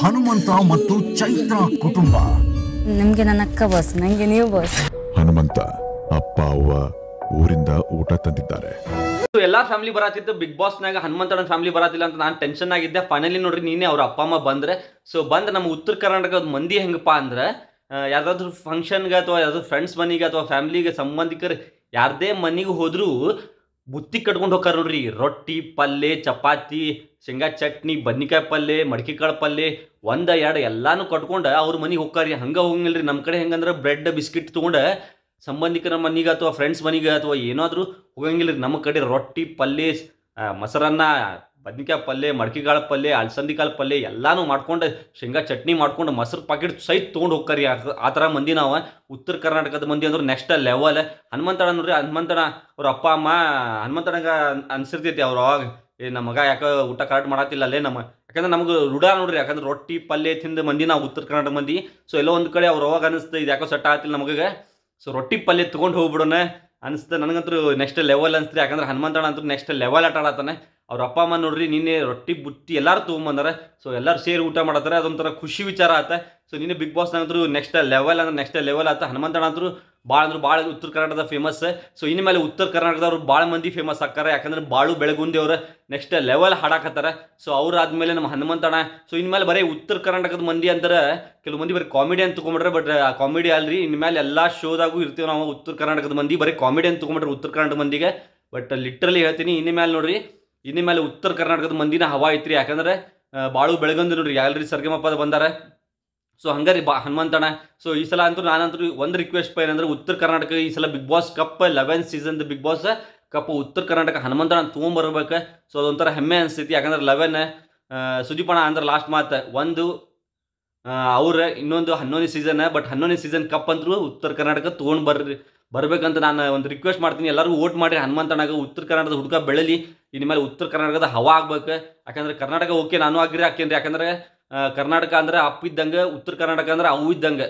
ಹನುಮಂತ ಮತ್ತು ಚೈತ್ರ ಕುಟುಂಬ. ನಿಮ್ಗೆ ನನ್ನ ಅಕ್ಕ ಬಾಸ್, ನಂಗೆ ನೀವು ಬಾಸ್. ಹನುಮಂತ ಅಪ್ಪ ಅವ್ವ ಊರಿಂದ ಊಟ ತಂದಿದ್ದಾರೆ. ಎಲ್ಲಾ ಫ್ಯಾಮಿಲಿ ಬರತ್ತಿತ್ತು, ಬಿಗ್ ಬಾಸ್ನಾಗ ಹನುಮಂತನ ಫ್ಯಾಮಿಲಿ ಬರತ್ತಿಲ್ಲ ಅಂತ ನಾನು ಟೆನ್ಷನ್ ಆಗಿದ್ದೆ. ಫೈನಲಿ ನೋಡ್ರಿ ನೀನೆ ಅವ್ರ ಅಪ್ಪ ಅಮ್ಮ ಬಂದ್ರೆ. ಸೊ ಬಂದು ನಮ್ಮ ಉತ್ತರ ಕರ್ನಾಟಕದ ಮಂದಿ ಹೆಂಗಪ್ಪ ಅಂದ್ರೆ, ಯಾವ್ದಾದ್ರು ಫಂಕ್ಷನ್ಗೆ ಅಥವಾ ಯಾವ್ದಾದ್ರು ಫ್ರೆಂಡ್ಸ್ ಮನೆಗೆ ಅಥವಾ ಫ್ಯಾಮಿಲಿಗೆ ಸಂಬಂಧಿಕರು ಯಾರದೇ ಮನೆಗೆ ಹೋದ್ರೂ ಬುತ್ತಿ ಕಟ್ಕೊಂಡು ಹೋಗ್ತಾರೆ ನೋಡ್ರಿ. ರೊಟ್ಟಿ, ಪಲ್ಯ, ಚಪಾತಿ, ಶೇಂಗಾ ಚಟ್ನಿ, ಬದ್ನಿಕಾಯಿ ಪಲ್ಯ, ಮಡಿಕೆಕಾಳು ಪಲ್ಯ, ಒಂದು ಎರಡು ಎಲ್ಲಾನು ಕಟ್ಕೊಂಡು ಅವ್ರ ಮನೆಗೆ ಹೋಗ್ತಾರಿ. ಹಂಗೆ ಹೋಗಂಗಿಲ್ರಿ. ನಮ್ಮ ಕಡೆ ಹೆಂಗಂದ್ರೆ ಬ್ರೆಡ್ ಬಿಸ್ಕಿಟ್ ತೊಗೊಂಡು ಸಂಬಂಧಿಕರ ಮನೆಗೆ ಅಥವಾ ಫ್ರೆಂಡ್ಸ್ ಮನೆಗೆ ಅಥವಾ ಏನಾದರೂ ಹೋಗಂಗಿಲ್ಲ ರೀ. ನಮ್ಮ ಕಡೆ ರೊಟ್ಟಿ, ಪಲ್ಯ, ಮೊಸರನ್ನ, ಬದ್ನಿಕಾಯಿ ಪಲ್ಯ, ಮಡಿಕೆಕಾಳು ಪಲ್ಯ, ಅಲಸಂದಿ ಕಾಳು ಪಲ್ಯ ಎಲ್ಲಾನು ಮಾಡ್ಕೊಂಡು ಶೇಂಗಾ ಚಟ್ನಿ ಮಾಡ್ಕೊಂಡು ಮೊಸರು ಪ್ಯಾಕೆಟ್ ಸಹಿತ ತೊಗೊಂಡು ಹೋಗ್ತಾರಿ. ಆ ಥರ ಮಂದಿ ನಾವು ಉತ್ತರ ಕರ್ನಾಟಕದ ಮಂದಿ ಅಂದ್ರೆ ನೆಕ್ಸ್ಟ್ ಲೆವೆಲ್. ಹನುಮಂತಣ್ಣ ನೋಡ್ರಿ, ಹನುಮಂತಣ್ಣ ಅವ್ರ ಅಪ್ಪ ಅಮ್ಮ ಹನುಮಂತಣ್ಣಗೆ ಅನ್ಸಿರ್ತೈತಿ ಅವ್ರು ಅವಾಗ, ನಮ್ಮ ಮಗ ಯಾಕೆ ಊಟ ಕರೆಕ್ಟ್ ಮಾಡತ್ತಿಲ್ಲ ಅಲ್ಲೇ ನಮ್ಮ, ಯಾಕಂದ್ರೆ ನಮ್ಗೆ ರೂಢ ನೋಡ್ರಿ. ಯಾಕಂದ್ರೆ ರೊಟ್ಟಿ ಪಲ್ಯ ತಿಂದ ಮಂದಿ ನಾವು ಉತ್ತರ ಕರ್ನಾಟಕ ಮಂದಿ. ಸೊ ಎಲ್ಲೋ ಒಂದು ಕಡೆ ಅವ್ರು ಅವಾಗ ಅನಿಸ್ತು ಇದು ಯಾಕೋ ಸೆಟ್ ಆಗತ್ತಿಲ್ಲ ನಮಗೆ, ಸೊ ರೊಟ್ಟಿ ಪಲ್ಯ ತೊಗೊಂಡು ಹೋಗ್ಬಿಡೋಣ ಅನಿಸ್ತು. ನನಗಂತೂ ನೆಕ್ಸ್ಟ್ ಲೆವೆಲ್ ಅನಿಸ್ತು. ಯಾಕಂದ್ರೆ ಹನುಮಂತಣ್ಣ ಅಂತೂ ನೆಕ್ಸ್ಟ್ ಲೆವೆಲ್ ಆಟ ಆಡತ್ತಾನೆ. ಅವ್ರ ಅಪ್ಪ ಅಮ್ಮ ನೋಡ್ರಿ ನಿನ್ನೆ ರೊಟ್ಟಿ ಬುತ್ತಿ ಎಲ್ಲರೂ ತೊಗೊಂಬಂದಾರೆ. ಸೊ ಎಲ್ಲರೂ ಸೇರಿ ಊಟ ಮಾಡತ್ತಾರೆ. ಅದೊಂಥರ ಖುಷಿ ವಿಚಾರ ಆತ. ಸೊ ನಿನ್ನೆ ಬಿಗ್ ಬಾಸ್ನಾಗಂತೂ ನೆಕ್ಸ್ಟ್ ಲೆವೆಲ್ ಅಂದ್ರೆ ನೆಕ್ಸ್ಟ್ ಲೆವೆಲ್ ಆತ. ಹನುಮಂತಣ್ಣ ಅಂತೂ ಭಾಳ ಉತ್ತರ ಕರ್ನಾಟಕದ ಫೇಮಸ್. ಸೊ ಇನ್ನು ಮೇಲೆ ಉತ್ತರ ಕರ್ನಾಟಕದವ್ರು ಭಾಳ ಮಂದಿ ಫೇಮಸ್ ಆಗ್ತಾರೆ. ಯಾಕಂದ್ರೆ ಬಾಳು ಬೆಳಗುಂದಿ ಅವ್ರು ನೆಕ್ಸ್ಟ್ ಲೆವೆಲ್ ಹಾಡಾಕತ್ತಾರೆ. ಸೊ ಅವ್ರು ಆದ್ಮೇಲೆ ನಮ್ಮ ಹನುಮಂತಣ್ಣ. ಸೊ ಇನ್ಮೇಲೆ ಬರೀ ಉತ್ತರ ಕರ್ನಾಟಕದ ಮಂದಿ ಅಂತಾರೆ, ಕೆಲವು ಮಂದಿ ಬರೀ ಕಾಮಿಡಿ ಅಂತ ತೊಗೊಂಡ್ರೆ, ಬಟ್ ಆ ಕಾಮಿಡಿ ಅಲ್ರಿ. ಇನ್ಮೇಲೆ ಎಲ್ಲ ಶೋದಾಗೂ ಇರ್ತೀವಿ ನಾವು ಉತ್ತರ ಕರ್ನಾಟಕದ ಮಂದಿ. ಬರೀ ಕಾಮಿಡಿ ಅಂತ ತೊಗೊಂಡ್ರೆ ಉತ್ತರ ಕರ್ನಾಟಕ ಮಂದಿಗೆ. ಬಟ್ ಲಿಟ್ರಲಿ ಹೇಳ್ತೀನಿ, ಇನ್ಮೇಲೆ ನೋಡ್ರಿ, ಇನ್ಮೇಲೆ ಉತ್ತರ ಕರ್ನಾಟಕದ ಮಂದಿನ ಹವಾ ಐತ್ರಿ. ಯಾಕಂದ್ರೆ ಬಾಳು ಬೆಳಗಂದು ನೋಡ್ರಿ ಯಾಲ್ರಿ ಸರ್ಗಮಪ್ಪದ ಬಂದಾರೆ. ಸೊ ಹಂಗಾರಿ ಹನುಮಂತಣ್ಣ. ಸೊ ಈ ಸಲ ಅಂತೂ ನಾನಂತೂ ಒಂದು ರಿಕ್ವೆಸ್ಟ್ ಏನಂದ್ರೆ, ಉತ್ತರ ಕರ್ನಾಟಕ ಈ ಸಲ Bigg Boss cup 11th season Bigg Boss cup Uttara Karnataka ಹನುಮಂತಣ್ಣ ತೊಗೊಂಬರ್ಬೇಕು. So ಅದೊಂಥರ ಹೆಮ್ಮೆ ಅನಿಸ್ತೈತಿ. ಯಾಕಂದ್ರೆ 11 ಸುದೀಪಣ್ಣ ಅಂದ್ರೆ ಲಾಸ್ಟ್ ಮಾತು ಒಂದು ಅವ್ರ ಇನ್ನೊಂದು 11ನೇ ಸೀಸನ್. ಬಟ್ 11ನೇ ಸೀಸನ್ ಕಪ್ ಅಂತೂ ಉತ್ತರ ಕರ್ನಾಟಕ ತೊಗೊಂಡು ಬರ್ಬೇಕಂತ ನಾನು ಒಂದು ರಿಕ್ವೆಸ್ಟ್ ಮಾಡ್ತೀನಿ. ಎಲ್ಲರಿಗೂ ವೋಟ್ ಮಾಡಿರಿ ಹನುಮಂತಣ್ಣಗೆ. ಉತ್ತರ ಕರ್ನಾಟಕದ ಹುಡುಗ ಬೆಳಲಿ. ಇನ್ಮೇಲೆ ಉತ್ತರ ಕರ್ನಾಟಕದ ಹವಾ ಆಗ್ಬೇಕು. ಯಾಕಂದ್ರೆ ಕರ್ನಾಟಕ ಓಕೆ, ನಾನು ಆಗ್ರಿ ಹಾಕೇನ್ರಿ. ಯಾಕಂದ್ರೆ ಕರ್ನಾಟಕ ಅಂದ್ರೆ ಅಪ್ಪ ಇದ್ದಂಗೆ, ಉತ್ತರ ಕರ್ನಾಟಕ ಅಂದ್ರೆ ಅವು ಇದ್ದಂಗೆ.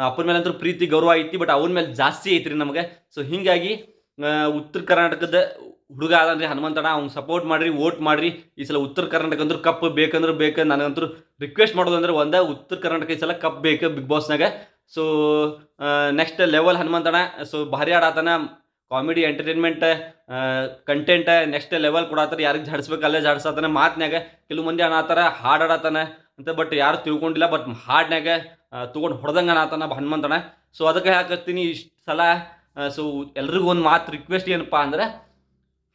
ಅಪ್ಪನ ಮೇಲೆ ಅಂತೂ ಪ್ರೀತಿ ಗೌರವ ಐತಿ, ಬಟ್ ಅವನ ಮೇಲೆ ಜಾಸ್ತಿ ಐತ್ರಿ ನಮಗೆ. ಸೊ ಹೀಗಾಗಿ ಉತ್ತರ ಕರ್ನಾಟಕದ ಹುಡುಗ ಅದಂದ್ರೆ ಹನುಮಂತಣ್ಣ, ಅವ್ನು ಸಪೋರ್ಟ್ ಮಾಡಿರಿ, ವೋಟ್ ಮಾಡಿರಿ. ಈ ಸಲ ಉತ್ತರ ಕರ್ನಾಟಕ ಅಂದ್ರೆ ಕಪ್ ಬೇಕಂದ್ರೆ ಬೇಕು. ನನಗಂತೂ ರಿಕ್ವೆಸ್ಟ್ ಮಾಡೋದಂದ್ರೆ ಒಂದೇ, ಉತ್ತರ ಕರ್ನಾಟಕ ಈ ಸಲ ಕಪ್ ಬೇಕು ಬಿಗ್ ಬಾಸ್ನಾಗ. So next level Hanumanthanna. So ಭಾರಿ ಆಡಾತನ, comedy, entertainment, content next level ಕೊಡತ್ತಾರ. ಯಾರಿಗೆ ಜಾಡಿಸ್ಬೇಕು ಅಲ್ಲೇ ಜಾಡ್ಸತ್ತಾನೆ. ಮಾತಿನಾಗ ಕೆಲವು ಮಂದಿ ಅನ್ನತ್ತಾರ ಹಾಡು ಆಡತ್ತಾನೆ ಅಂತ, ಬಟ್ ಯಾರು ತಿಳ್ಕೊಂಡಿಲ್ಲ. ಬಟ್ ಹಾಡ್ನಾಗ ತೊಗೊಂಡು ಹೊಡೆದಂಗೆ ಅನ್ನತ್ತಾನ ಹನುಮಂತಣ್ಣ. ಸೊ ಅದಕ್ಕೆ ಹಾಕತ್ತೀನಿ ಇಷ್ಟು ಸಲ. ಸೊ ಎಲ್ರಿಗೂ ಒಂದು ಮಾತು ರಿಕ್ವೆಸ್ಟ್ ಏನಪ್ಪ ಅಂದ್ರೆ,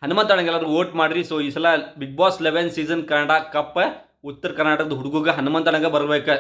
ಹನುಮಂತಣ್ಣಗೆ ಎಲ್ಲರೂ ವೋಟ್ ಮಾಡಿರಿ. ಸೊ ಈ ಸಲ Bigg Boss 11 season Kannada cup Uttara ಕರ್ನಾಟಕದ ಹುಡುಗಗೆ ಹನುಮಂತಣ್ಣಗೆ ಬರ್ಬೇಕು.